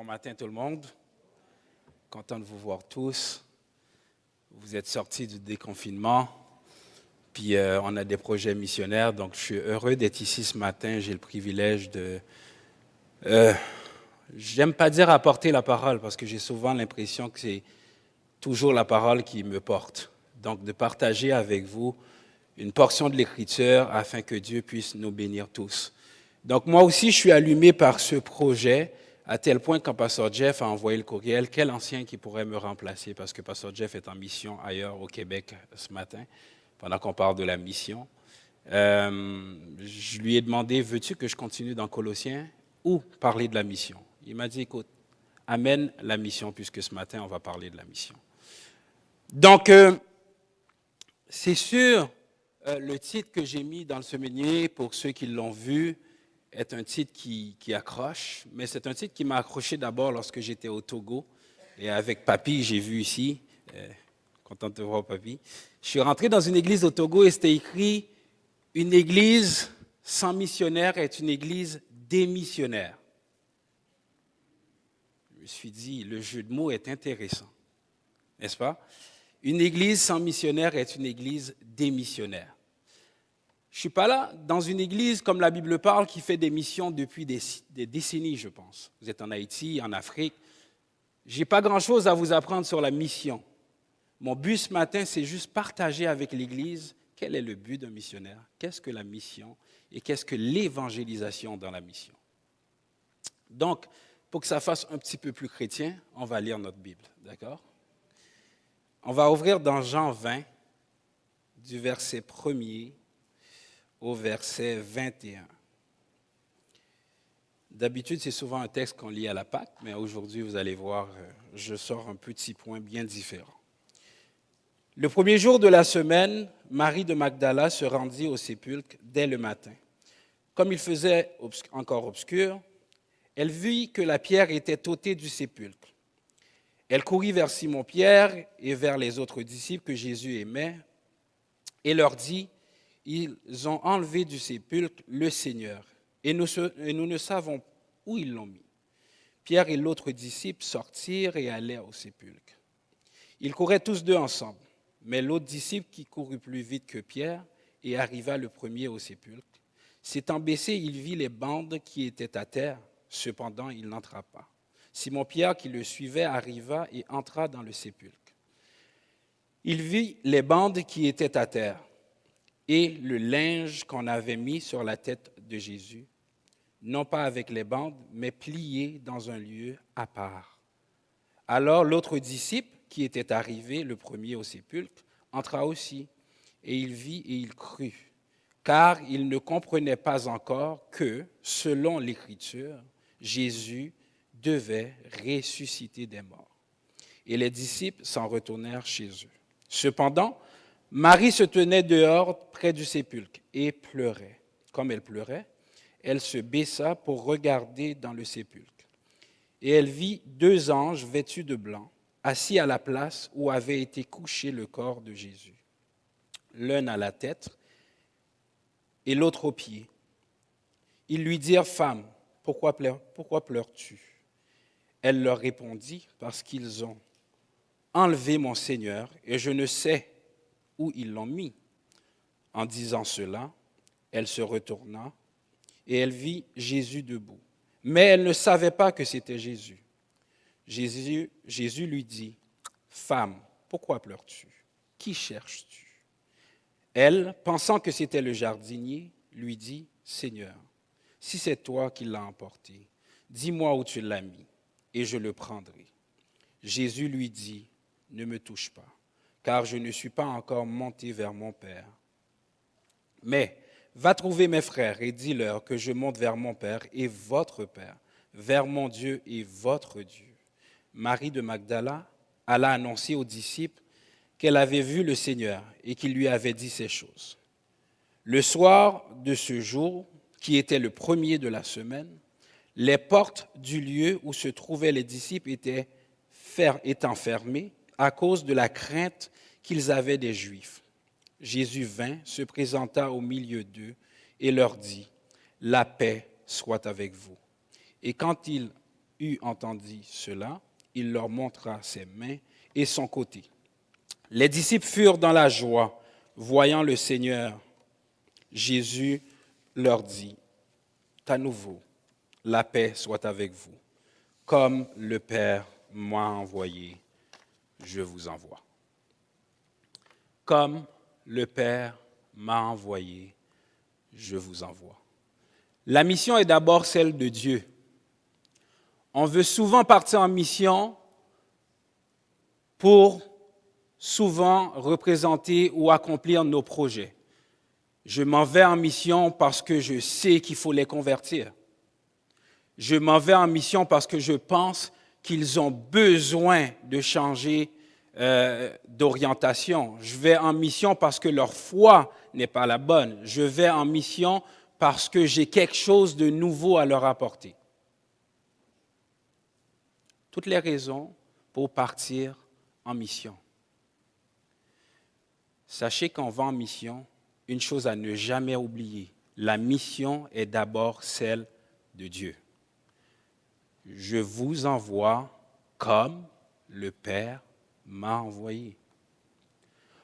Bon matin tout le monde. Content de vous voir tous. Vous êtes sortis du déconfinement. Puis on a des projets missionnaires. Donc je suis heureux d'être ici ce matin. J'ai le privilège de... j'aime pas dire apporter la parole parce que j'ai souvent l'impression que c'est toujours la parole qui me porte. Donc de partager avec vous une portion de l'Écriture afin que Dieu puisse nous bénir tous. Donc moi aussi, je suis allumé par ce projet, à tel point que quand Pasteur Jeff a envoyé le courriel, quel ancien qui pourrait me remplacer, parce que Pasteur Jeff est en mission ailleurs au Québec ce matin, pendant qu'on parle de la mission. Je lui ai demandé, veux-tu que je continue dans Colossiens ou parler de la mission? Il m'a dit, écoute, amène la mission, puisque ce matin, on va parler de la mission. Donc, c'est sûr, le titre que j'ai mis dans le semainier, pour ceux qui l'ont vu, est un titre qui accroche, mais c'est un titre qui m'a accroché d'abord lorsque j'étais au Togo. Et avec Papy, j'ai vu ici, content de te voir Papy, je suis rentré dans une église au Togo et c'était écrit « Une église sans missionnaire est une église démissionnaire ». Je me suis dit, le jeu de mots est intéressant, n'est-ce pas? Une église sans missionnaire est une église démissionnaire. Je ne suis pas là dans une église, comme la Bible parle, qui fait des missions depuis des décennies, je pense. Vous êtes en Haïti, en Afrique. Je n'ai pas grand-chose à vous apprendre sur la mission. Mon but ce matin, c'est juste partager avec l'Église quel est le but d'un missionnaire, qu'est-ce que la mission et qu'est-ce que l'évangélisation dans la mission. Donc, pour que ça fasse un petit peu plus chrétien, on va lire notre Bible, d'accord? On va ouvrir dans Jean 20, du verset 1er au verset 21. D'habitude, c'est souvent un texte qu'on lit à la Pâque, mais aujourd'hui, vous allez voir, je sors un petit point bien différent. Le premier jour de la semaine, Marie de Magdala se rendit au sépulcre dès le matin. Comme il faisait encore obscur, elle vit que la pierre était ôtée du sépulcre. Elle courut vers Simon-Pierre et vers les autres disciples que Jésus aimait et leur dit, « Ils ont enlevé du sépulcre le Seigneur, et nous ne savons où ils l'ont mis. » Pierre et l'autre disciple sortirent et allèrent au sépulcre. Ils couraient tous deux ensemble, mais l'autre disciple qui courut plus vite que Pierre et arriva le premier au sépulcre, s'étant baissé, il vit les bandes qui étaient à terre, cependant il n'entra pas. Simon-Pierre qui le suivait arriva et entra dans le sépulcre. Il vit les bandes qui étaient à terre et le linge qu'on avait mis sur la tête de Jésus, non pas avec les bandes, mais plié dans un lieu à part. Alors l'autre disciple, qui était arrivé le premier au sépulcre, entra aussi, et il vit et il crut, car il ne comprenait pas encore que, selon l'Écriture, Jésus devait ressusciter des morts. Et les disciples s'en retournèrent chez eux. Cependant, Marie se tenait dehors près du sépulcre et pleurait. Comme elle pleurait, elle se baissa pour regarder dans le sépulcre. Et elle vit deux anges vêtus de blanc, assis à la place où avait été couché le corps de Jésus, l'un à la tête et l'autre aux pieds. Ils lui dirent, « Femme, pourquoi pleures-tu » Elle leur répondit, « Parce qu'ils ont enlevé mon Seigneur et je ne sais où ils l'ont mis. » En disant cela, elle se retourna et elle vit Jésus debout. Mais elle ne savait pas que c'était Jésus. Jésus lui dit, « Femme, pourquoi pleures-tu? Qui cherches-tu? » Elle, pensant que c'était le jardinier, lui dit, « Seigneur, si c'est toi qui l'as emporté, dis-moi où tu l'as mis, et je le prendrai. » Jésus lui dit, « Ne me touche pas, car je ne suis pas encore monté vers mon Père. Mais va trouver mes frères et dis-leur que je monte vers mon Père et votre Père, vers mon Dieu et votre Dieu. » Marie de Magdala alla annoncer aux disciples qu'elle avait vu le Seigneur et qu'il lui avait dit ces choses. Le soir de ce jour, qui était le premier de la semaine, les portes du lieu où se trouvaient les disciples étant fermées à cause de la crainte qu'ils avaient des Juifs. Jésus vint, se présenta au milieu d'eux et leur dit, « La paix soit avec vous. » Et quand il eut entendu cela, il leur montra ses mains et son côté. Les disciples furent dans la joie, voyant le Seigneur. Jésus leur dit, à nouveau, la paix soit avec vous. Comme le Père m'a envoyé, je vous envoie. Comme le Père m'a envoyé, je vous envoie. La mission est d'abord celle de Dieu. On veut souvent partir en mission pour souvent représenter ou accomplir nos projets. Je m'en vais en mission parce que je sais qu'il faut les convertir. Je m'en vais en mission parce que je pense qu'ils ont besoin de changer d'orientation. Je vais en mission parce que leur foi n'est pas la bonne. Je vais en mission parce que j'ai quelque chose de nouveau à leur apporter. Toutes les raisons pour partir en mission. Sachez qu'on va en mission, une chose à ne jamais oublier, la mission est d'abord celle de Dieu. Je vous envoie comme le Père m'a envoyé.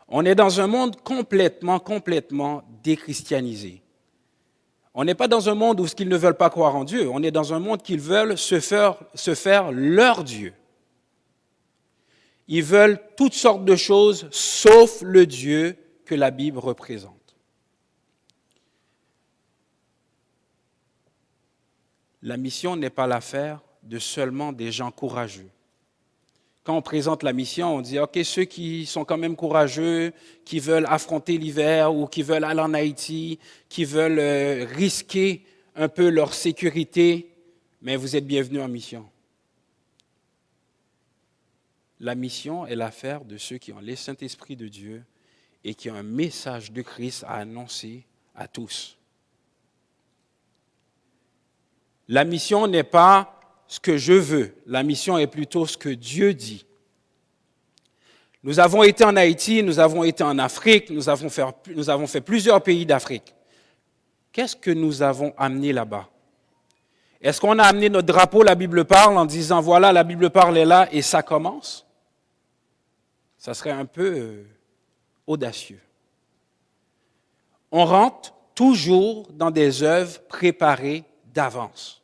On est dans un monde complètement déchristianisé. On n'est pas dans un monde où ils ne veulent pas croire en Dieu. On est dans un monde qu'ils veulent se faire leur Dieu. Ils veulent toutes sortes de choses, sauf le Dieu que la Bible représente. La mission n'est pas l'affaire de seulement des gens courageux. Quand on présente la mission, on dit, OK, ceux qui sont quand même courageux, qui veulent affronter l'hiver ou qui veulent aller en Haïti, qui veulent risquer un peu leur sécurité, mais vous êtes bienvenus en mission. La mission est l'affaire de ceux qui ont le Saint-Esprit de Dieu et qui ont un message de Christ à annoncer à tous. La mission n'est pas ce que je veux. La mission est plutôt ce que Dieu dit. Nous avons été en Haïti, nous avons été en Afrique, nous avons fait plusieurs pays d'Afrique. Qu'est-ce que nous avons amené là-bas? Est-ce qu'on a amené notre drapeau, la Bible parle, en disant, voilà, la Bible parle est là et ça commence? Ça serait un peu audacieux. On rentre toujours dans des œuvres préparées d'avance.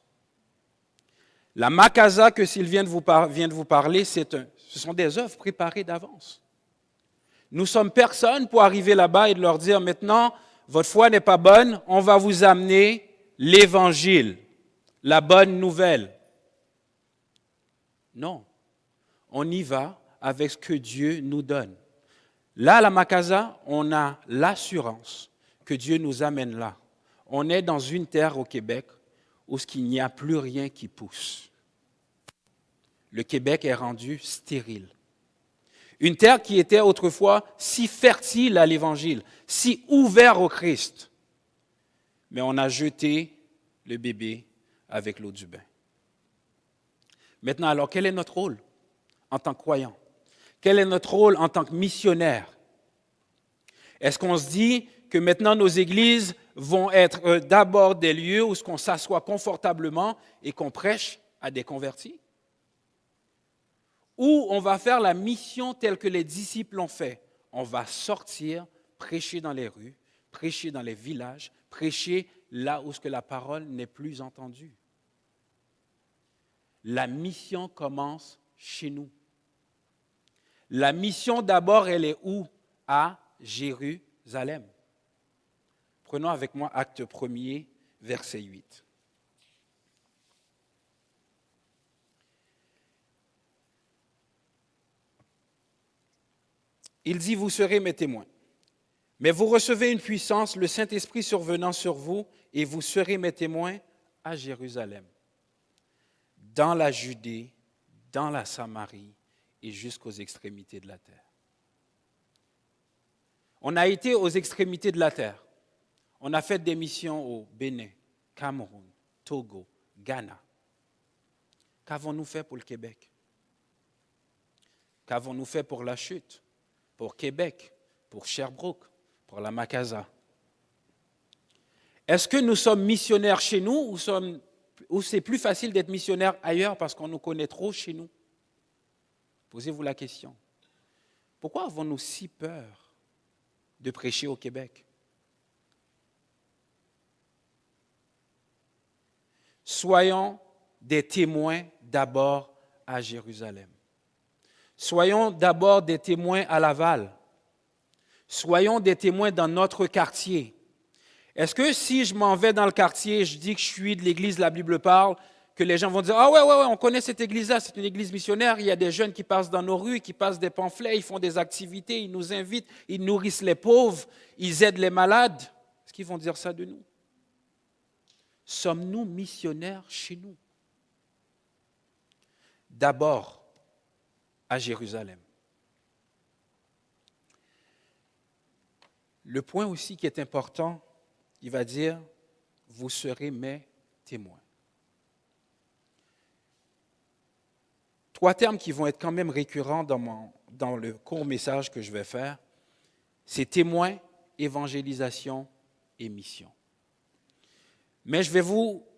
La Makasa que Sylvain vient de vous parler, ce sont des œuvres préparées d'avance. Nous ne sommes personne pour arriver là-bas et de leur dire, maintenant, votre foi n'est pas bonne, on va vous amener l'Évangile, la bonne nouvelle. Non, on y va avec ce que Dieu nous donne. Là, à la Makasa, on a l'assurance que Dieu nous amène là. On est dans une terre au Québec où il n'y a plus rien qui pousse. Le Québec est rendu stérile. Une terre qui était autrefois si fertile à l'Évangile, si ouverte au Christ. Mais on a jeté le bébé avec l'eau du bain. Maintenant, alors, quel est notre rôle en tant que croyants? Quel est notre rôle en tant que missionnaires? Est-ce qu'on se dit que maintenant nos églises vont être d'abord des lieux où on s'assoit confortablement et qu'on prêche à des convertis? Ou on va faire la mission telle que les disciples l'ont fait? On va sortir, prêcher dans les rues, prêcher dans les villages, prêcher là où la parole n'est plus entendue. La mission commence chez nous. La mission d'abord, elle est où? À Jérusalem. Prenons avec moi Acte 1er, verset 8. Il dit, vous serez mes témoins. Mais vous recevez une puissance, le Saint-Esprit survenant sur vous, et vous serez mes témoins à Jérusalem, dans la Judée, dans la Samarie et jusqu'aux extrémités de la terre. On a été aux extrémités de la terre. On a fait des missions au Bénin, Cameroun, Togo, Ghana. Qu'avons-nous fait pour le Québec? Qu'avons-nous fait pour la Chute, pour Québec, pour Sherbrooke, pour la Makasa? Est-ce que nous sommes missionnaires chez nous ou ou c'est plus facile d'être missionnaire ailleurs parce qu'on nous connaît trop chez nous? Posez-vous la question. Pourquoi avons-nous si peur de prêcher au Québec? Soyons des témoins d'abord à Jérusalem. Soyons d'abord des témoins à Laval. Soyons des témoins dans notre quartier. Est-ce que si je m'en vais dans le quartier et je dis que je suis de l'église La Bible parle, que les gens vont dire « Ah ouais, on connaît cette église-là, c'est une église missionnaire, il y a des jeunes qui passent dans nos rues, qui passent des pamphlets, ils font des activités, ils nous invitent, ils nourrissent les pauvres, ils aident les malades. » Est-ce qu'ils vont dire ça de nous? Sommes-nous missionnaires chez nous? D'abord, à Jérusalem. Le point aussi qui est important, il va dire, vous serez mes témoins. 3 termes qui vont être quand même récurrents dans le court message que je vais faire, c'est témoin, évangélisation et mission. Mais je vais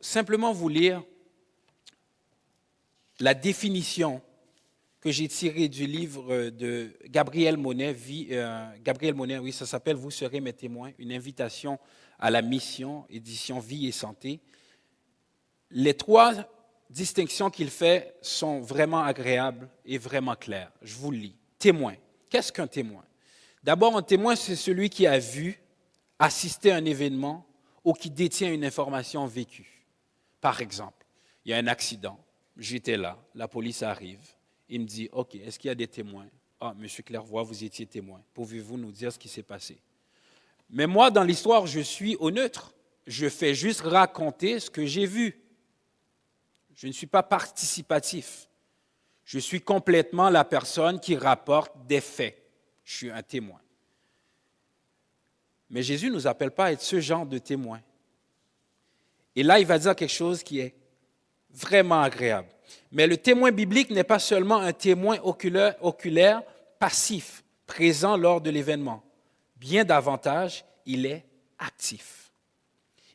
simplement vous lire la définition que j'ai tirée du livre de Gabriel Monet. Gabriel Monet, oui, ça s'appelle « Vous serez mes témoins », une invitation à la mission, édition Vie et Santé. Les 3 distinctions qu'il fait sont vraiment agréables et vraiment claires. Je vous le lis. Témoin. Qu'est-ce qu'un témoin? D'abord, un témoin, c'est celui qui a vu, assisté à un événement ou qui détient une information vécue. Par exemple, il y a un accident, j'étais là, la police arrive, il me dit « Ok, est-ce qu'il y a des témoins? » « Ah, M. Clairvoy, vous étiez témoin. Pouvez-vous nous dire ce qui s'est passé? » Mais moi, dans l'histoire, je suis au neutre. Je fais juste raconter ce que j'ai vu. Je ne suis pas participatif. Je suis complètement la personne qui rapporte des faits. Je suis un témoin. Mais Jésus ne nous appelle pas à être ce genre de témoin. Et là, il va dire quelque chose qui est vraiment agréable. Mais le témoin biblique n'est pas seulement un témoin oculaire passif, présent lors de l'événement. Bien davantage, il est actif.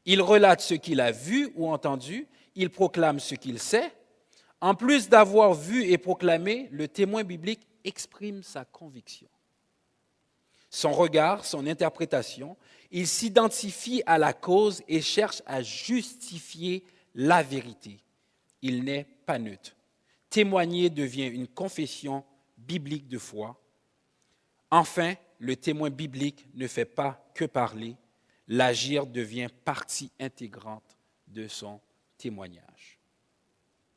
Il relate ce qu'il a vu ou entendu, il proclame ce qu'il sait. En plus d'avoir vu et proclamé, le témoin biblique exprime sa conviction. Son regard, son interprétation, il s'identifie à la cause et cherche à justifier la vérité. Il n'est pas neutre. Témoigner devient une confession biblique de foi. Enfin, le témoin biblique ne fait pas que parler. L'agir devient partie intégrante de son témoignage.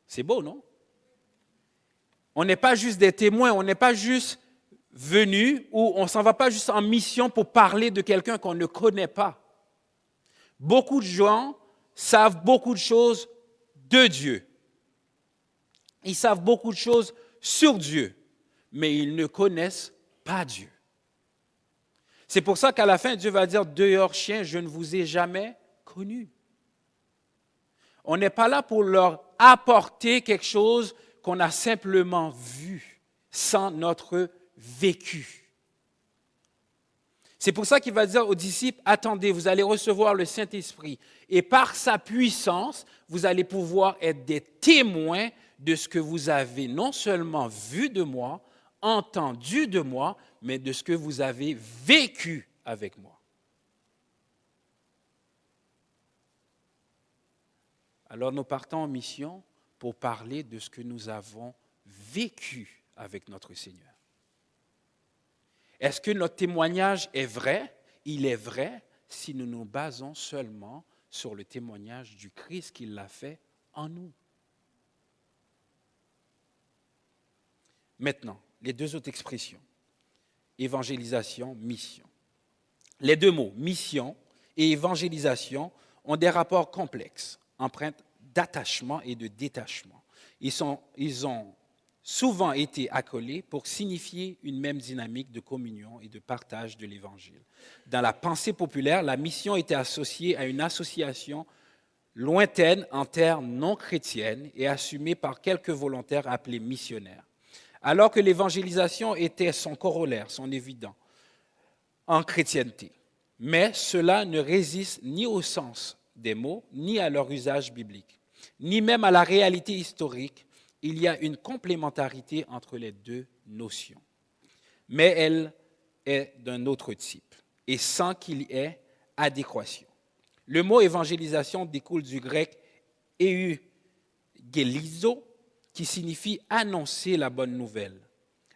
C'est beau, non? On n'est pas juste des témoins, on n'est pas juste venus ou on ne s'en va pas juste en mission pour parler de quelqu'un qu'on ne connaît pas. Beaucoup de gens savent beaucoup de choses de Dieu. Ils savent beaucoup de choses sur Dieu, mais ils ne connaissent pas Dieu. C'est pour ça qu'à la fin, Dieu va dire « Dehors, chiens, je ne vous ai jamais connus ». On n'est pas là pour leur apporter quelque chose qu'on a simplement vu, sans notre vécu. C'est pour ça qu'il va dire aux disciples, attendez, vous allez recevoir le Saint-Esprit et par sa puissance, vous allez pouvoir être des témoins de ce que vous avez non seulement vu de moi, entendu de moi, mais de ce que vous avez vécu avec moi. Alors nous partons en mission pour parler de ce que nous avons vécu avec notre Seigneur. Est-ce que notre témoignage est vrai? Il est vrai si nous nous basons seulement sur le témoignage du Christ qui l'a fait en nous. Maintenant, les 2 autres expressions, évangélisation, mission. Les 2 mots, mission et évangélisation, ont des rapports complexes, empreintes d'attachement et de détachement. Ils ont souvent été accolés pour signifier une même dynamique de communion et de partage de l'Évangile. Dans la pensée populaire, la mission était associée à une association lointaine en terre non chrétienne et assumée par quelques volontaires appelés missionnaires. Alors que l'évangélisation était son corollaire, son évident, en chrétienté. Mais cela ne résiste ni au sens des mots, ni à leur usage biblique. ni même à la réalité historique. Il y a une complémentarité entre les deux notions. Mais elle est d'un autre type et sans qu'il y ait adéquation. Le mot évangélisation découle du grec euangelizo, qui signifie annoncer la bonne nouvelle,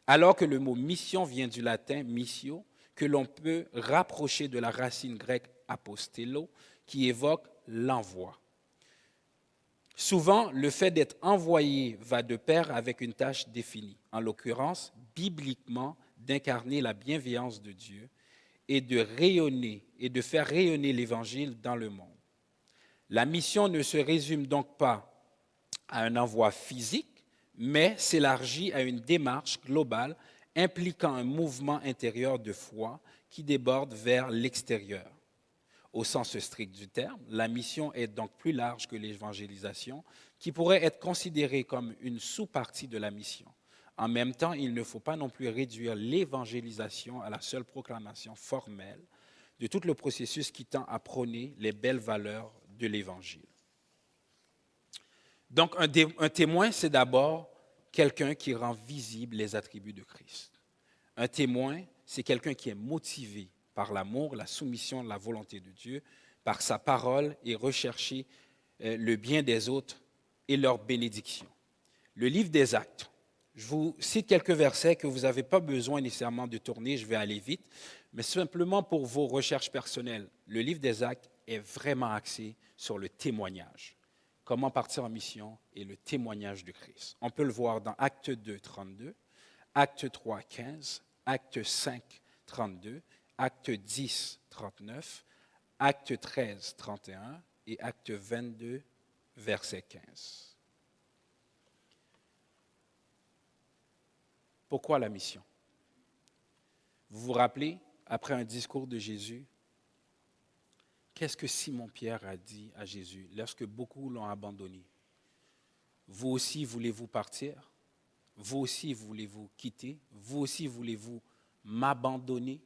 alors que le mot mission vient du latin missio, que l'on peut rapprocher de la racine grecque apostello, qui évoque l'envoi. Souvent, le fait d'être envoyé va de pair avec une tâche définie, en l'occurrence, bibliquement, d'incarner la bienveillance de Dieu et de rayonner et de faire rayonner l'Évangile dans le monde. La mission ne se résume donc pas à un envoi physique, mais s'élargit à une démarche globale impliquant un mouvement intérieur de foi qui déborde vers l'extérieur. Au sens strict du terme, la mission est donc plus large que l'évangélisation, qui pourrait être considérée comme une sous-partie de la mission. En même temps, il ne faut pas non plus réduire l'évangélisation à la seule proclamation formelle de tout le processus qui tend à prôner les belles valeurs de l'Évangile. Donc, un témoin, c'est d'abord quelqu'un qui rend visibles les attributs de Christ. Un témoin, c'est quelqu'un qui est motivé par l'amour, la soumission, la volonté de Dieu, par sa parole et rechercher le bien des autres et leur bénédiction. Le livre des Actes, je vous cite quelques versets que vous n'avez pas besoin nécessairement de tourner, je vais aller vite, mais simplement pour vos recherches personnelles. Le livre des Actes est vraiment axé sur le témoignage. Comment partir en mission et le témoignage de Christ. On peut le voir dans Acte 2, 32, Acte 3, 15, Acte 5, 32, Acte 10, 39, Acte 13, 31 et Acte 22, verset 15. Pourquoi la mission? Vous vous rappelez, après un discours de Jésus, qu'est-ce que Simon-Pierre a dit à Jésus lorsque beaucoup l'ont abandonné? Vous aussi voulez-vous partir? Vous aussi voulez-vous quitter? Vous aussi voulez-vous m'abandonner?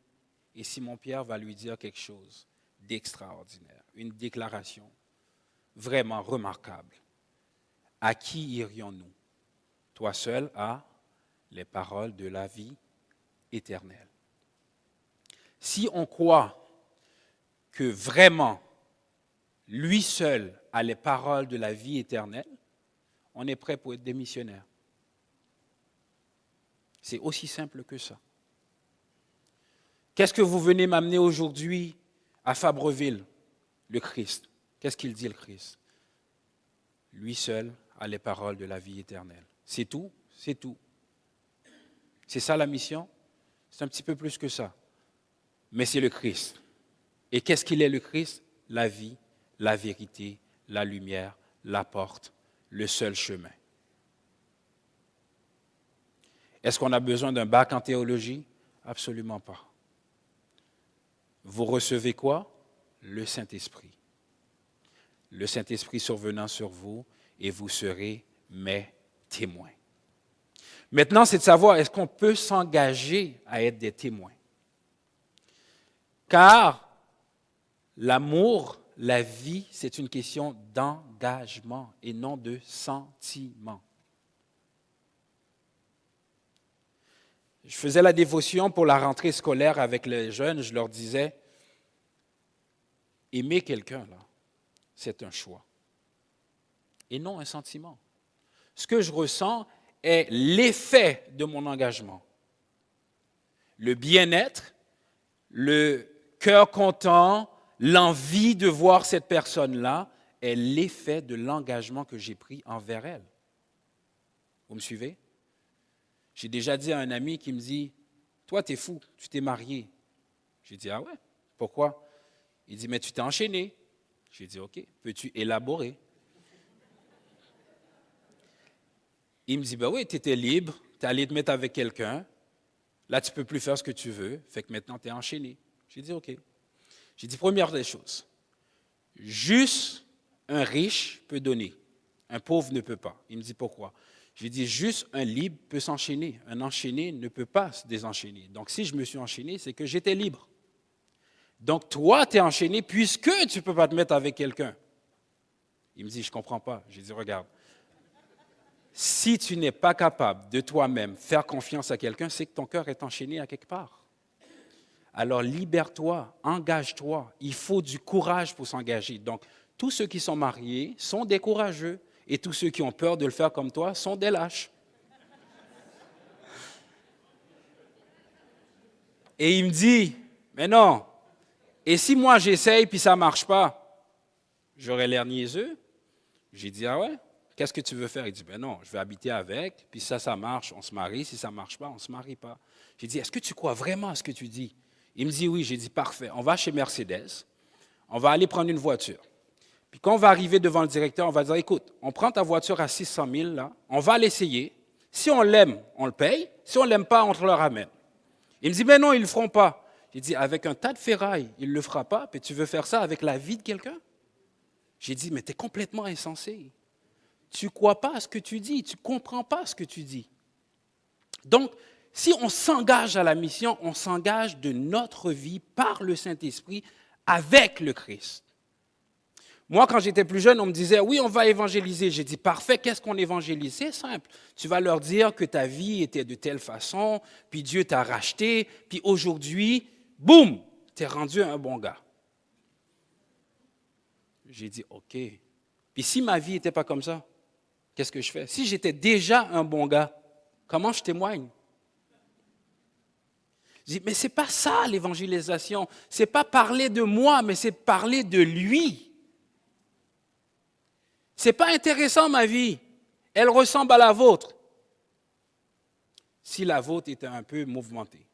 Et Simon-Pierre va lui dire quelque chose d'extraordinaire, une déclaration vraiment remarquable. À qui irions-nous? Toi seul as les paroles de la vie éternelle. Si on croit que vraiment, lui seul a les paroles de la vie éternelle, on est prêt pour être des missionnaires. C'est aussi simple que ça. Qu'est-ce que vous venez m'amener aujourd'hui à Fabreville? Le Christ. Qu'est-ce qu'il dit, le Christ? Lui seul a les paroles de la vie éternelle. C'est tout? C'est tout. C'est ça la mission? C'est un petit peu plus que ça. Mais c'est le Christ. Et qu'est-ce qu'il est, le Christ? La vie, la vérité, la lumière, la porte, le seul chemin. Est-ce qu'on a besoin d'un bac en théologie? Absolument pas. Vous recevez quoi? Le Saint-Esprit. Le Saint-Esprit survenant sur vous et vous serez mes témoins. Maintenant, c'est de savoir, est-ce qu'on peut s'engager à être des témoins? Car l'amour, la vie, c'est une question d'engagement et non de sentiment. Je faisais la dévotion pour la rentrée scolaire avec les jeunes. Je leur disais, aimer quelqu'un, là, c'est un choix et non un sentiment. Ce que je ressens est l'effet de mon engagement. Le bien-être, le cœur content, l'envie de voir cette personne-là est l'effet de l'engagement que j'ai pris envers elle. Vous me suivez? J'ai déjà dit à un ami qui me dit, « Toi, t'es fou, tu t'es marié. » J'ai dit, « Ah ouais, pourquoi? » Il dit, « Mais tu t'es enchaîné. » J'ai dit, « OK, peux-tu élaborer? » Il me dit, « Ben oui, tu étais libre, tu es allé te mettre avec quelqu'un. Là, tu ne peux plus faire ce que tu veux, fait que maintenant, tu es enchaîné. » J'ai dit, « OK. » J'ai dit, première des choses, juste un riche peut donner, un pauvre ne peut pas. Il me dit, pourquoi? J'ai dit, juste un libre peut s'enchaîner, un enchaîné ne peut pas se désenchaîner. Donc, si je me suis enchaîné, c'est que j'étais libre. Donc, toi, tu es enchaîné puisque tu ne peux pas te mettre avec quelqu'un. Il me dit, je ne comprends pas. J'ai dit, regarde, si tu n'es pas capable de toi-même faire confiance à quelqu'un, c'est que ton cœur est enchaîné à quelque part. Alors libère-toi, engage-toi. Il faut du courage pour s'engager. Donc, tous ceux qui sont mariés sont des courageux et tous ceux qui ont peur de le faire comme toi sont des lâches. Et il me dit, mais non, et si moi j'essaye puis ça ne marche pas, j'aurais l'air niaiseux. J'ai dit, ah ouais, qu'est-ce que tu veux faire? Il dit, ben non, je vais habiter avec, puis ça marche, on se marie. Si ça ne marche pas, on ne se marie pas. J'ai dit, est-ce que tu crois vraiment à ce que tu dis? Il me dit, oui. J'ai dit, parfait, on va chez Mercedes, on va aller prendre une voiture. Puis quand on va arriver devant le directeur, on va dire, écoute, on prend ta voiture à 600 000, là, on va l'essayer. Si on l'aime, on le paye. Si on ne l'aime pas, on te le ramène. Il me dit, mais non, ils ne le feront pas. J'ai dit, avec un tas de ferrailles, il ne le fera pas, puis tu veux faire ça avec la vie de quelqu'un? J'ai dit, mais tu es complètement insensé. Tu ne crois pas à ce que tu dis, tu ne comprends pas ce que tu dis. Donc, si on s'engage à la mission, on s'engage de notre vie par le Saint-Esprit avec le Christ. Moi, quand j'étais plus jeune, on me disait, oui, on va évangéliser. J'ai dit, parfait, qu'est-ce qu'on évangélise? C'est simple. Tu vas leur dire que ta vie était de telle façon, puis Dieu t'a racheté, puis aujourd'hui, boum, tu es rendu un bon gars. J'ai dit, OK. Puis si ma vie n'était pas comme ça, qu'est-ce que je fais? Si j'étais déjà un bon gars, comment je témoigne? Je dis, mais ce n'est pas ça l'évangélisation. Ce n'est pas parler de moi, mais c'est parler de lui. Ce n'est pas intéressant ma vie. Elle ressemble à la vôtre. Si la vôtre était un peu mouvementée.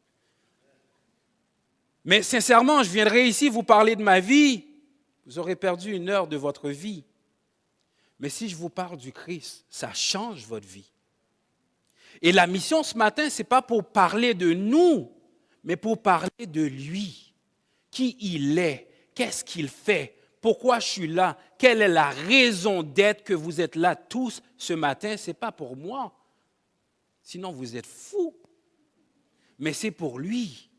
Mais sincèrement, je viendrai ici vous parler de ma vie. Vous aurez perdu 1 heure de votre vie. Mais si je vous parle du Christ, ça change votre vie. Et la mission ce matin, ce n'est pas pour parler de nous, mais pour parler de lui. Qui il est, qu'est-ce qu'il fait, pourquoi je suis là, quelle est la raison d'être que vous êtes là tous ce matin. Ce n'est pas pour moi, sinon vous êtes fous. Mais c'est pour lui.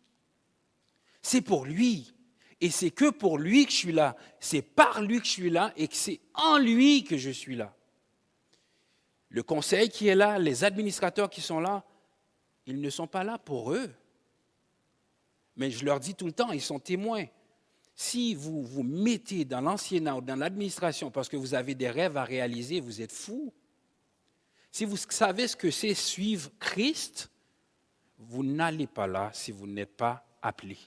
C'est pour lui. Et c'est que pour lui que je suis là. C'est par lui que je suis là et que c'est en lui que je suis là. Le conseil qui est là, les administrateurs qui sont là, ils ne sont pas là pour eux. Mais je leur dis tout le temps, ils sont témoins. Si vous vous mettez dans l'anciennat ou dans l'administration parce que vous avez des rêves à réaliser, vous êtes fous. Si vous savez ce que c'est suivre Christ, vous n'allez pas là si vous n'êtes pas appelé.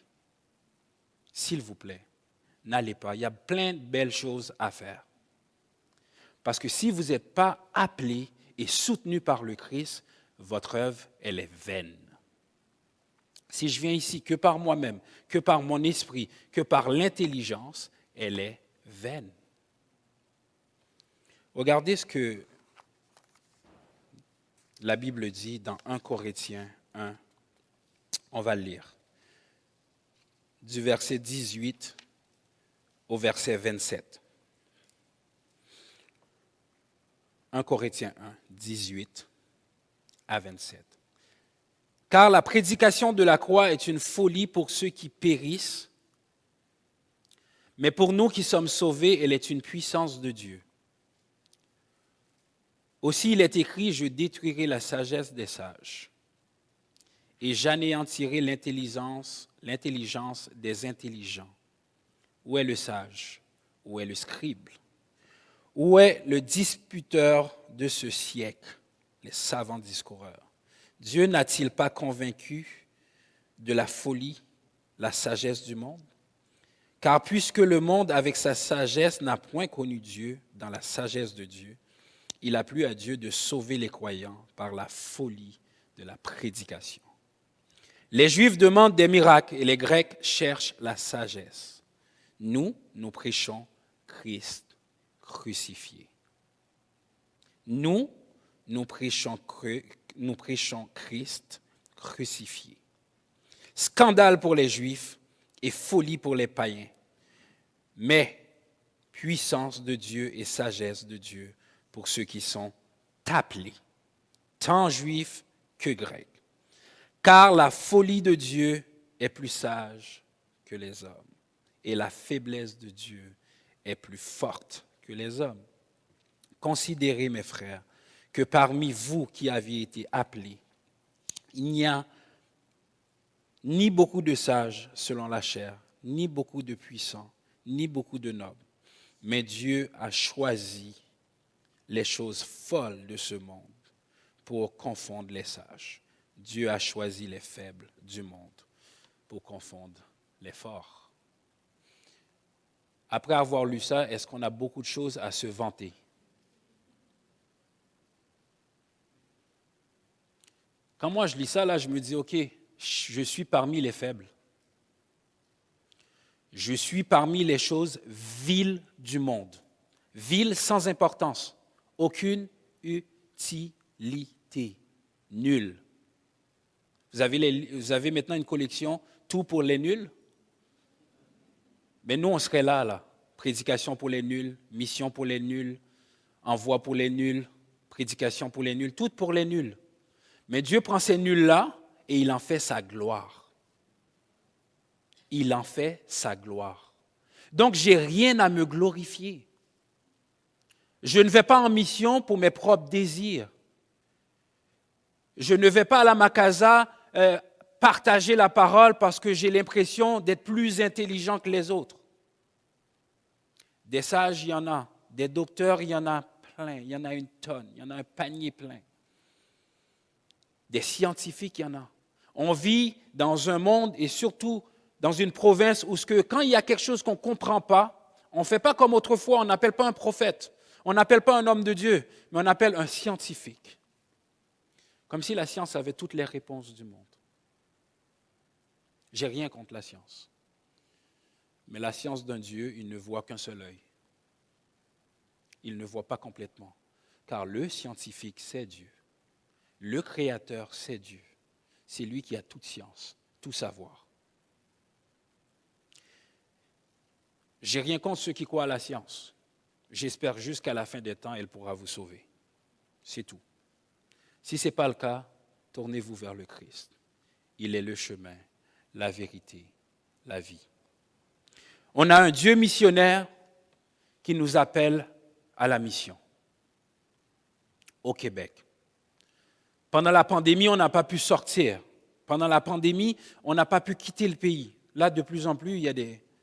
S'il vous plaît, n'allez pas. Il y a plein de belles choses à faire. Parce que si vous n'êtes pas appelé et soutenu par le Christ, votre œuvre, elle est vaine. Si je viens ici que par moi-même, que par mon esprit, que par l'intelligence, elle est vaine. Regardez ce que la Bible dit dans 1 Corinthiens 1. On va le lire. Du verset 18 au verset 27. 1 Corinthiens 1, 18 à 27. Car la prédication de la croix est une folie pour ceux qui périssent, mais pour nous qui sommes sauvés, elle est une puissance de Dieu. Aussi il est écrit, je détruirai la sagesse des sages et j'anéantirai l'intelligence des intelligents. Où est le sage? Où est le scribe? Où est le disputeur de ce siècle, les savants discoureurs? Dieu n'a-t-il pas convaincu de la folie, la sagesse du monde? Car puisque le monde, avec sa sagesse, n'a point connu Dieu dans la sagesse de Dieu, il a plu à Dieu de sauver les croyants par la folie de la prédication. Les Juifs demandent des miracles et les Grecs cherchent la sagesse. Nous prêchons Christ crucifié. Nous prêchons Christ crucifié. Scandale pour les Juifs et folie pour les païens, mais puissance de Dieu et sagesse de Dieu pour ceux qui sont appelés, tant Juifs que Grecs. Car la folie de Dieu est plus sage que les hommes, et la faiblesse de Dieu est plus forte que les hommes. considérez, mes frères, que parmi vous qui aviez été appelés, il n'y a ni beaucoup de sages selon la chair, ni beaucoup de puissants, ni beaucoup de nobles, mais Dieu a choisi les choses folles de ce monde pour confondre les sages. Dieu a choisi les faibles du monde pour confondre les forts. Après avoir lu ça, est-ce qu'on a beaucoup de choses à se vanter? Quand moi je lis ça, là, je me dis, OK, je suis parmi les faibles. Je suis parmi les choses viles du monde. Viles sans importance. Aucune utilité. Nulle. Vous avez maintenant une collection, tout pour les nuls? Mais nous, on serait là. Prédication pour les nuls, mission pour les nuls, envoi pour les nuls, prédication pour les nuls, tout pour les nuls. Mais Dieu prend ces nuls-là et il en fait sa gloire. Il en fait sa gloire. Donc, je n'ai rien à me glorifier. Je ne vais pas en mission pour mes propres désirs. Je ne vais pas à la Macasa partager la parole parce que j'ai l'impression d'être plus intelligent que les autres. Des sages, il y en a. Des docteurs, il y en a plein. Il y en a une tonne. Il y en a un panier plein. Des scientifiques, il y en a. On vit dans un monde et surtout dans une province où quand il y a quelque chose qu'on ne comprend pas, on ne fait pas comme autrefois, on n'appelle pas un prophète, on n'appelle pas un homme de Dieu, mais on appelle un scientifique. Comme si la science avait toutes les réponses du monde. J'ai rien contre la science. Mais la science d'un Dieu, il ne voit qu'un seul œil. Il ne voit pas complètement. Car le scientifique, c'est Dieu. Le Créateur, c'est Dieu. C'est lui qui a toute science, tout savoir. J'ai rien contre ceux qui croient à la science. J'espère jusqu'à la fin des temps, elle pourra vous sauver. C'est tout. Si ce n'est pas le cas, tournez-vous vers le Christ. Il est le chemin, la vérité, la vie. On a un Dieu missionnaire qui nous appelle à la mission au Québec. Pendant la pandémie, on n'a pas pu sortir. Pendant la pandémie, on n'a pas pu quitter le pays. Là, de plus en plus, il y a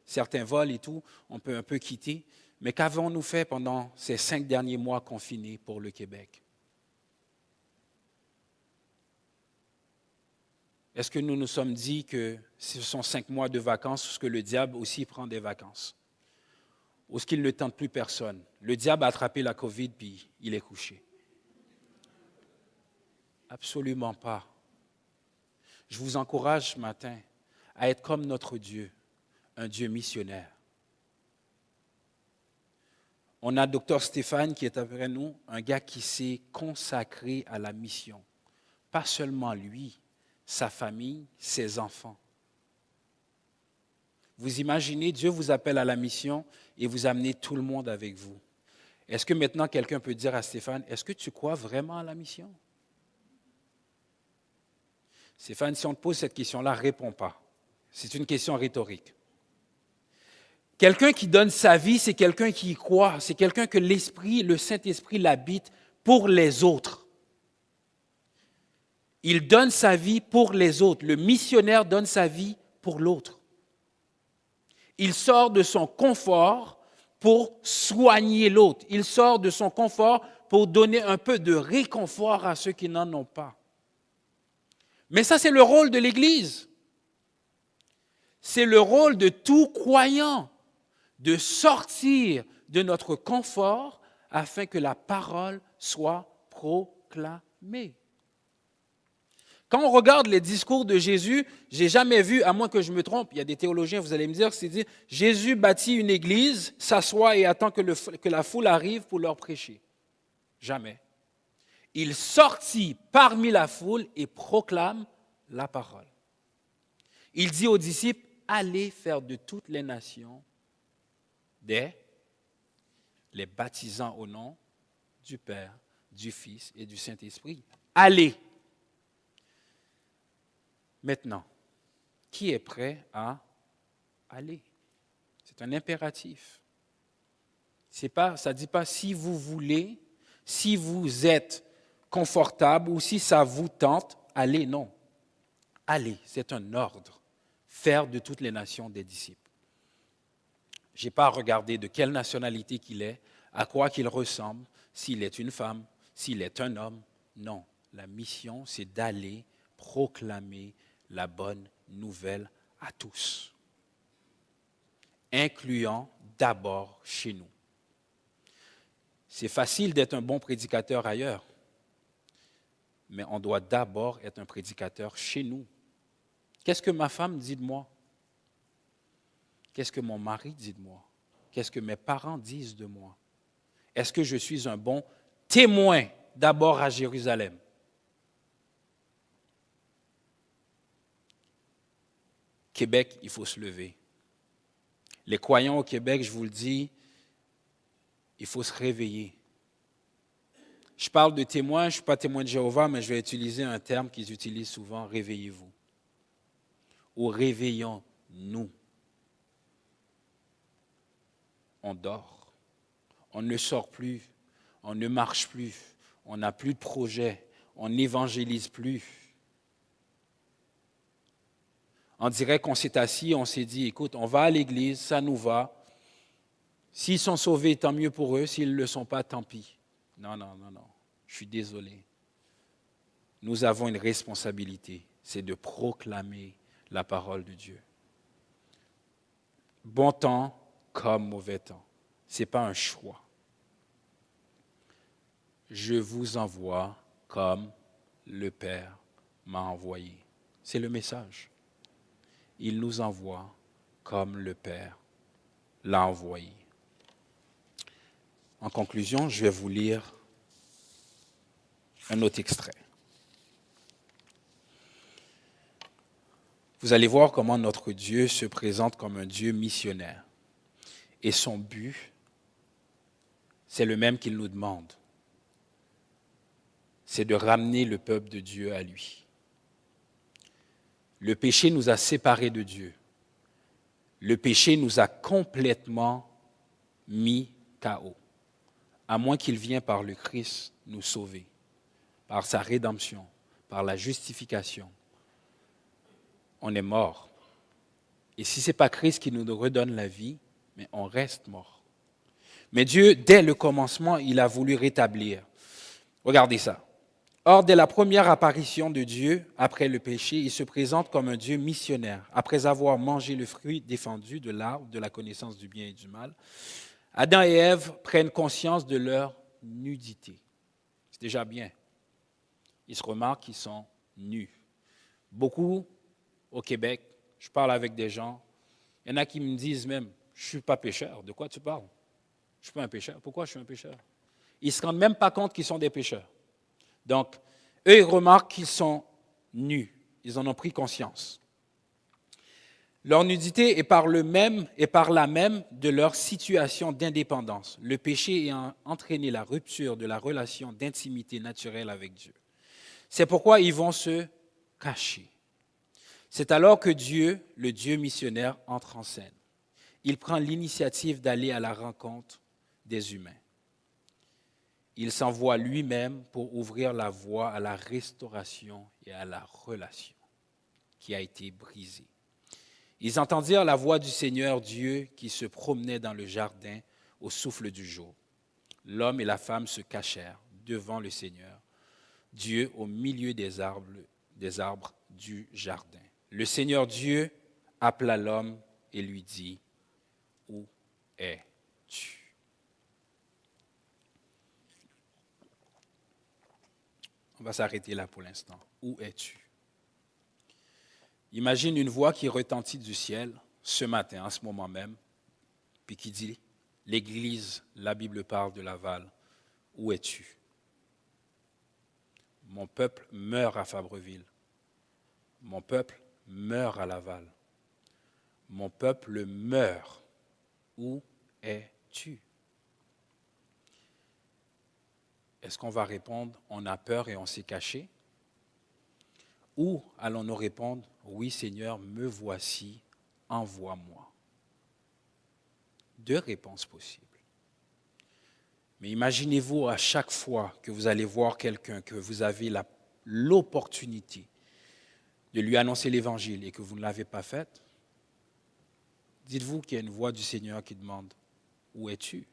certains vols et tout, on peut un peu quitter. Mais qu'avons-nous fait pendant ces 5 derniers mois confinés pour le Québec? Est-ce que nous nous sommes dit que ce sont 5 mois de vacances, ou que le diable aussi prend des vacances? Ou est-ce qu'il ne tente plus personne? Le diable a attrapé la COVID, puis il est couché. Absolument pas. Je vous encourage ce matin à être comme notre Dieu, un Dieu missionnaire. On a Dr Stéphane qui est après nous, un gars qui s'est consacré à la mission. Pas seulement lui, sa famille, ses enfants. Vous imaginez, Dieu vous appelle à la mission et vous amenez tout le monde avec vous. Est-ce que maintenant quelqu'un peut dire à Stéphane, est-ce que tu crois vraiment à la mission? Stéphane, si on te pose cette question-là, réponds pas. C'est une question rhétorique. Quelqu'un qui donne sa vie, c'est quelqu'un qui y croit. C'est quelqu'un que l'Esprit, le Saint-Esprit l'habite pour les autres. Il donne sa vie pour les autres. Le missionnaire donne sa vie pour l'autre. Il sort de son confort pour soigner l'autre. Il sort de son confort pour donner un peu de réconfort à ceux qui n'en ont pas. Mais ça, c'est le rôle de l'Église. C'est le rôle de tout croyant de sortir de notre confort afin que la parole soit proclamée. Quand on regarde les discours de Jésus, je n'ai jamais vu, à moins que je me trompe, il y a des théologiens, vous allez me dire, c'est dire, Jésus bâtit une église, s'assoit et attend que la foule arrive pour leur prêcher. Jamais. Il sortit parmi la foule et proclame la parole. Il dit aux disciples, allez faire de toutes les nations les baptisant au nom du Père, du Fils et du Saint-Esprit. Allez. Maintenant, qui est prêt à aller? C'est un impératif. Ça ne dit pas si vous voulez, Si vous êtes confortable ou si ça vous tente, allez, non. Allez, c'est un ordre. Faire de toutes les nations des disciples. Je n'ai pas à regarder de quelle nationalité qu'il est, à quoi qu'il ressemble, s'il est une femme, s'il est un homme. Non, la mission, c'est d'aller proclamer la bonne nouvelle à tous, incluant d'abord chez nous. C'est facile d'être un bon prédicateur ailleurs, mais on doit d'abord être un prédicateur chez nous. Qu'est-ce que ma femme dit de moi? Qu'est-ce que mon mari dit de moi? Qu'est-ce que mes parents disent de moi? Est-ce que je suis un bon témoin d'abord à Jérusalem? Québec, il faut se lever. Les croyants au Québec, je vous le dis, il faut se réveiller. Je parle de témoin, je ne suis pas témoin de Jéhovah, mais je vais utiliser un terme qu'ils utilisent souvent, réveillez-vous. Ou réveillons-nous. On dort, on ne sort plus, on ne marche plus, on n'a plus de projet, on n'évangélise plus. On dirait qu'on s'est assis, on s'est dit, écoute, on va à l'église, ça nous va. S'ils sont sauvés, tant mieux pour eux. S'ils ne le sont pas, tant pis. Non, non, non, non. Je suis désolé. Nous avons une responsabilité, c'est de proclamer la parole de Dieu. Bon temps comme mauvais temps. Ce n'est pas un choix. Je vous envoie comme le Père m'a envoyé. C'est le message. Il nous envoie comme le Père l'a envoyé. En conclusion, je vais vous lire un autre extrait. Vous allez voir comment notre Dieu se présente comme un Dieu missionnaire. Et son but, c'est le même qu'il nous demande. C'est de ramener le peuple de Dieu à lui. Le péché nous a séparés de Dieu. Le péché nous a complètement mis KO. À moins qu'il vienne par le Christ nous sauver, par sa rédemption, par la justification. On est mort. Et si ce n'est pas Christ qui nous redonne la vie, mais on reste mort. Mais Dieu, dès le commencement, il a voulu rétablir. Regardez ça. Or, dès la première apparition de Dieu, après le péché, il se présente comme un Dieu missionnaire. Après avoir mangé le fruit défendu de l'arbre de la connaissance du bien et du mal, Adam et Ève prennent conscience de leur nudité. C'est déjà bien. Ils se remarquent qu'ils sont nus. Beaucoup au Québec, je parle avec des gens, il y en a qui me disent même, je ne suis pas pécheur. De quoi tu parles? Je ne suis pas un pécheur. Pourquoi je suis un pécheur? Ils ne se rendent même pas compte qu'ils sont des pécheurs. Donc, eux, ils remarquent qu'ils sont nus. Ils en ont pris conscience. Leur nudité est par là même de leur situation d'indépendance. Le péché ayant entraîné la rupture de la relation d'intimité naturelle avec Dieu. C'est pourquoi ils vont se cacher. C'est alors que Dieu, le Dieu missionnaire, entre en scène. Il prend l'initiative d'aller à la rencontre des humains. Il s'envoie lui-même pour ouvrir la voie à la restauration et à la relation qui a été brisée. Ils entendirent la voix du Seigneur Dieu qui se promenait dans le jardin au souffle du jour. L'homme et la femme se cachèrent devant le Seigneur Dieu au milieu des arbres du jardin. Le Seigneur Dieu appela l'homme et lui dit, « Où es-tu » ? On va s'arrêter là pour l'instant. Où es-tu? Imagine une voix qui retentit du ciel ce matin, en ce moment même, puis qui dit, l'Église, la Bible parle de Laval, où es-tu? Mon peuple meurt à Fabreville. Mon peuple meurt à Laval. Mon peuple meurt. Où es-tu? Est-ce qu'on va répondre, on a peur et on s'est caché? Ou allons-nous répondre, oui Seigneur, me voici, envoie-moi? Deux réponses possibles. Mais imaginez-vous à chaque fois que vous allez voir quelqu'un, que vous avez l'opportunité de lui annoncer l'Évangile et que vous ne l'avez pas fait, dites-vous qu'il y a une voix du Seigneur qui demande, « Où es-tu?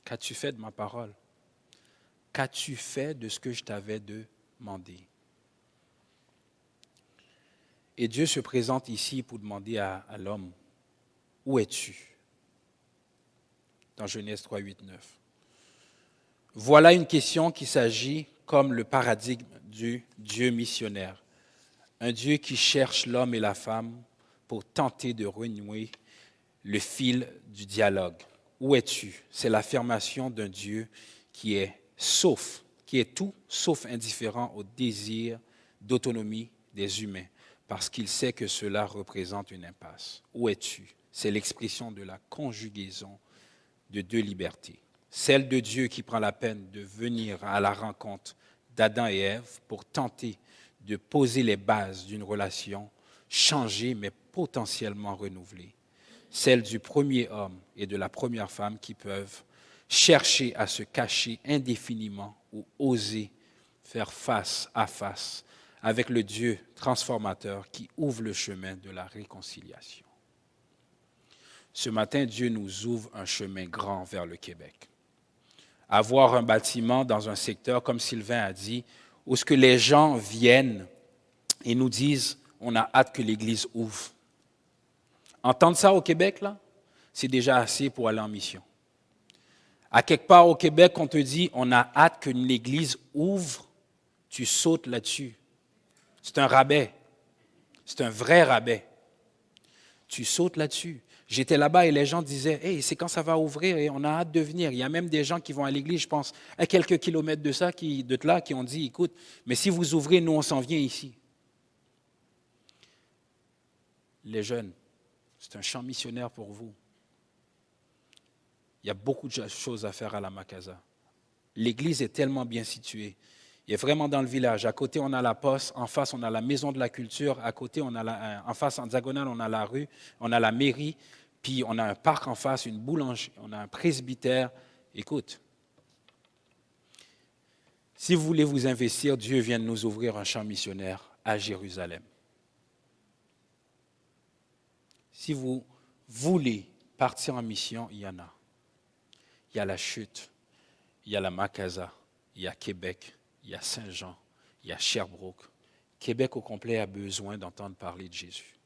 Qu'as-tu fait de ma parole? Qu'as-tu fait de ce que je t'avais demandé? » Et Dieu se présente ici pour demander à l'homme, « Où es-tu? » Dans Genèse 3, 8, 9. Voilà une question qui s'agit comme le paradigme du Dieu missionnaire. Un Dieu qui cherche l'homme et la femme pour tenter de renouer le fil du dialogue. Où es-tu? C'est l'affirmation d'un Dieu qui est tout sauf indifférent au désir d'autonomie des humains, parce qu'il sait que cela représente une impasse. Où es-tu? C'est l'expression de la conjugaison de deux libertés. Celle de Dieu qui prend la peine de venir à la rencontre d'Adam et Ève pour tenter de poser les bases d'une relation changée mais potentiellement renouvelée. Celle du premier homme et de la première femme qui peuvent chercher à se cacher indéfiniment ou oser faire face à face avec le Dieu transformateur qui ouvre le chemin de la réconciliation. Ce matin, Dieu nous ouvre un chemin grand vers le Québec. Avoir un bâtiment dans un secteur, comme Sylvain a dit, où ce que les gens viennent et nous disent, on a hâte que l'Église ouvre. Entendre ça au Québec, là, c'est déjà assez pour aller en mission. À quelque part au Québec, on te dit, on a hâte que l'Église ouvre, tu sautes là-dessus. C'est un rabais. C'est un vrai rabais. Tu sautes là-dessus. J'étais là-bas et les gens disaient, « Hey, c'est quand ça va ouvrir et on a hâte de venir. » Il y a même des gens qui vont à l'église, je pense, à quelques kilomètres de ça, de là, qui ont dit, « Écoute, mais si vous ouvrez, nous, on s'en vient ici. » Les jeunes, c'est un champ missionnaire pour vous. Il y a beaucoup de choses à faire à la Macasa. L'église est tellement bien située. Il est vraiment dans le village. À côté, on a la poste. En face, on a la maison de la culture. À côté, en face, en diagonale, on a la rue. On a la mairie. Puis, on a un parc en face, une boulangerie. On a un presbytère. Écoute, si vous voulez vous investir, Dieu vient de nous ouvrir un champ missionnaire à Jérusalem. Si vous voulez partir en mission, il y en a. Il y a la Chute, il y a la Macasa, il y a Québec, il y a Saint-Jean, il y a Sherbrooke. Québec au complet a besoin d'entendre parler de Jésus.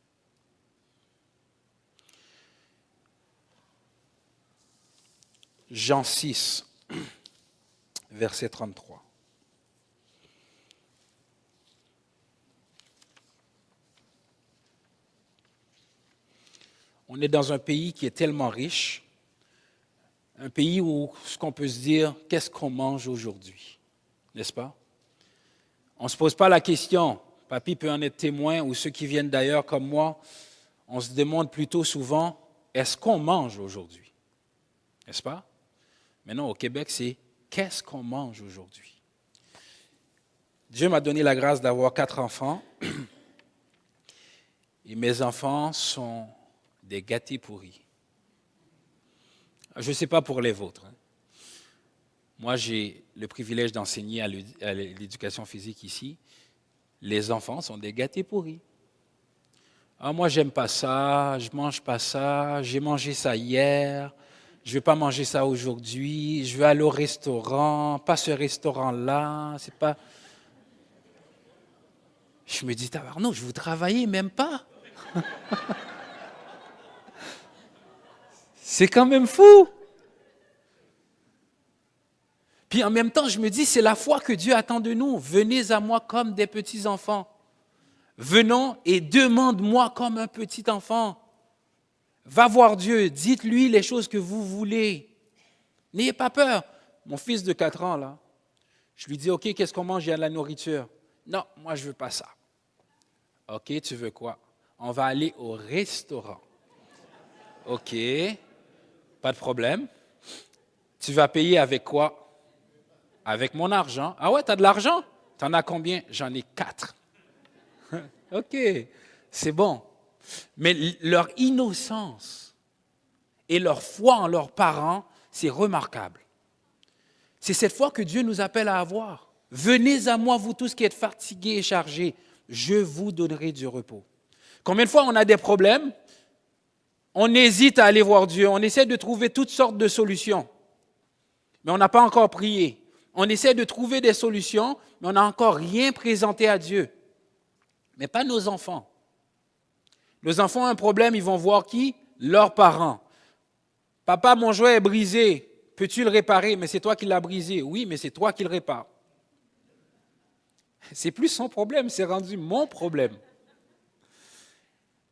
Jean 6, verset 33. On est dans un pays qui est tellement riche, un pays où ce qu'on peut se dire, qu'est-ce qu'on mange aujourd'hui, n'est-ce pas? On ne se pose pas la question, papy peut en être témoin, ou ceux qui viennent d'ailleurs comme moi, on se demande plutôt souvent, est-ce qu'on mange aujourd'hui? N'est-ce pas? Maintenant, au Québec, c'est qu'est-ce qu'on mange aujourd'hui? Dieu m'a donné la grâce d'avoir 4 enfants, et mes enfants sont des gâtés pourris. Je ne sais pas pour les vôtres. Moi, j'ai le privilège d'enseigner à l'éducation physique ici. Les enfants sont des gâtés pourris. Ah, moi, j'aime pas ça, je mange pas ça, j'ai mangé ça hier, je ne vais pas manger ça aujourd'hui, je vais aller au restaurant, pas ce restaurant-là, c'est pas... Je me dis, tabarnouche, vous travaillez même pas. C'est quand même fou. Puis en même temps, je me dis, c'est la foi que Dieu attend de nous. Venez à moi comme des petits-enfants. Venons et demande-moi comme un petit enfant. Va voir Dieu, dites-lui les choses que vous voulez. N'ayez pas peur. Mon fils de 4 ans, là, je lui dis, OK, qu'est-ce qu'on mange? Il y a de la nourriture. Non, moi, je ne veux pas ça. OK, tu veux quoi? On va aller au restaurant. OK, pas de problème. Tu vas payer avec quoi? Avec mon argent. Ah ouais, tu as de l'argent? Tu en as combien? J'en ai 4. OK, c'est bon. Mais leur innocence et leur foi en leurs parents, c'est remarquable. C'est cette foi que Dieu nous appelle à avoir. Venez à moi, vous tous qui êtes fatigués et chargés, je vous donnerai du repos. Combien de fois on a des problèmes, on hésite à aller voir Dieu, on essaie de trouver toutes sortes de solutions, mais on n'a pas encore prié. On essaie de trouver des solutions, mais on n'a encore rien présenté à Dieu. Mais pas nos enfants. Nos enfants ont un problème, ils vont voir qui? Leurs parents. Papa, mon jouet est brisé. Peux-tu le réparer? Mais c'est toi qui l'as brisé. Oui, mais c'est toi qui le répares. C'est plus son problème, c'est rendu mon problème.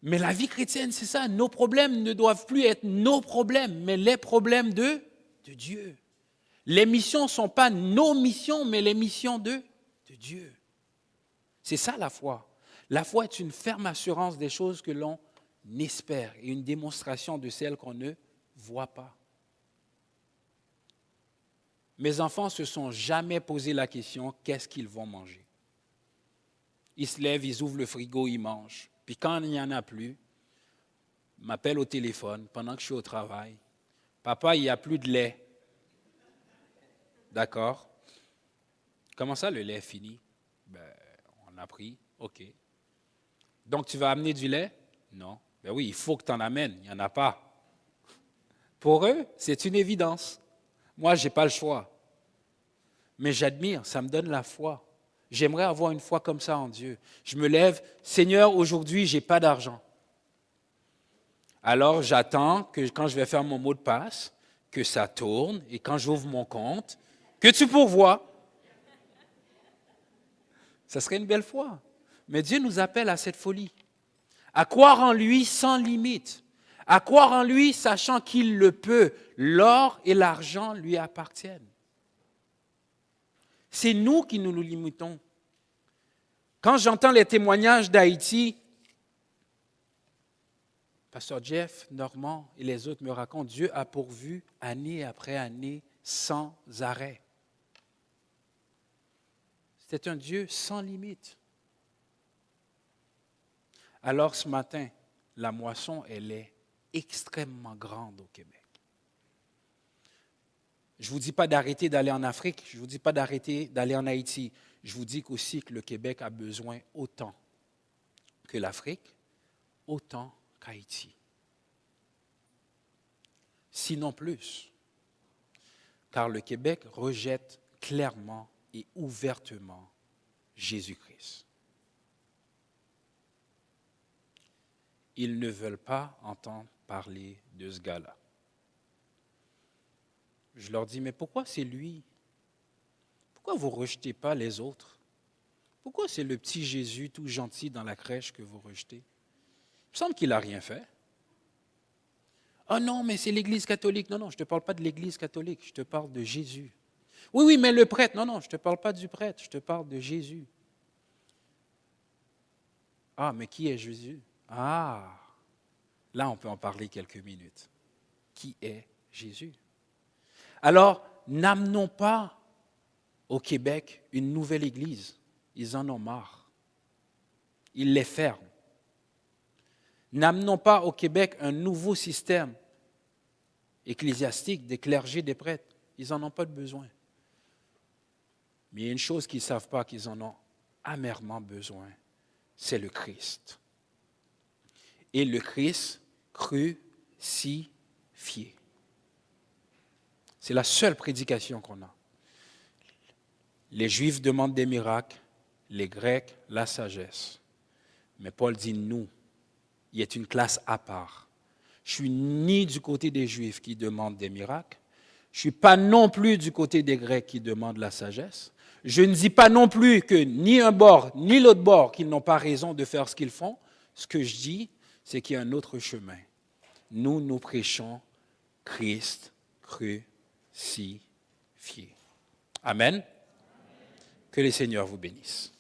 Mais la vie chrétienne, c'est ça. Nos problèmes ne doivent plus être nos problèmes, mais les problèmes de Dieu. Les missions ne sont pas nos missions, mais les missions de Dieu. C'est ça la foi. La foi est une ferme assurance des choses que l'on espère et une démonstration de celles qu'on ne voit pas. Mes enfants ne se sont jamais posé la question « qu'est-ce qu'ils vont manger ?» Ils se lèvent, ils ouvrent le frigo, ils mangent. Puis quand il n'y en a plus, ils m'appellent au téléphone pendant que je suis au travail. « Papa, il n'y a plus de lait. » D'accord. Comment ça, le lait est fini? Ben, on a pris. OK. Donc, tu vas amener du lait? Non. Ben oui, il faut que tu en amènes. Il n'y en a pas. Pour eux, c'est une évidence. Moi, je n'ai pas le choix. Mais j'admire, ça me donne la foi. J'aimerais avoir une foi comme ça en Dieu. Je me lève, Seigneur, aujourd'hui, je n'ai pas d'argent. Alors, j'attends que quand je vais faire mon mot de passe, que ça tourne, et quand j'ouvre mon compte, que tu pourvois. Ça serait une belle foi. Mais Dieu nous appelle à cette folie, à croire en lui sans limite, à croire en lui sachant qu'il le peut. L'or et l'argent lui appartiennent. C'est nous qui nous limitons. Quand j'entends les témoignages d'Haïti, Pasteur Jeff, Normand et les autres me racontent, Dieu a pourvu année après année sans arrêt. C'est un Dieu sans limite. Alors ce matin, la moisson, elle est extrêmement grande au Québec. Je ne vous dis pas d'arrêter d'aller en Afrique, je ne vous dis pas d'arrêter d'aller en Haïti. Je vous dis aussi que le Québec a besoin autant que l'Afrique, autant qu'Haïti. Sinon plus. Car le Québec rejette clairement et ouvertement Jésus-Christ. Ils ne veulent pas entendre parler de ce gars-là. Je leur dis, mais pourquoi c'est lui? Pourquoi vous ne rejetez pas les autres? Pourquoi c'est le petit Jésus tout gentil dans la crèche que vous rejetez? Il me semble qu'il n'a rien fait. Ah non, mais c'est l'Église catholique. Non, je ne te parle pas de l'Église catholique, je te parle de Jésus. Oui, mais le prêtre. Non, je ne te parle pas du prêtre, je te parle de Jésus. Ah, mais qui est Jésus? Ah, là on peut en parler quelques minutes. Qui est Jésus? Alors, n'amenons pas au Québec une nouvelle église. Ils en ont marre. Ils les ferment. N'amenons pas au Québec un nouveau système ecclésiastique des clergés, des prêtres. Ils n'en ont pas de besoin. Mais il y a une chose qu'ils ne savent pas qu'ils en ont amèrement besoin, c'est le Christ. Et le Christ crucifié. C'est la seule prédication qu'on a. Les Juifs demandent des miracles, les Grecs, la sagesse. Mais Paul dit nous, il est une classe à part. Je ne suis ni du côté des Juifs qui demandent des miracles, je ne suis pas non plus du côté des Grecs qui demandent la sagesse. Je ne dis pas non plus que ni un bord ni l'autre bord qu'ils n'ont pas raison de faire ce qu'ils font. Ce que je dis, c'est qu'il y a un autre chemin. Nous prêchons Christ crucifié. Amen. Que le Seigneur vous bénisse.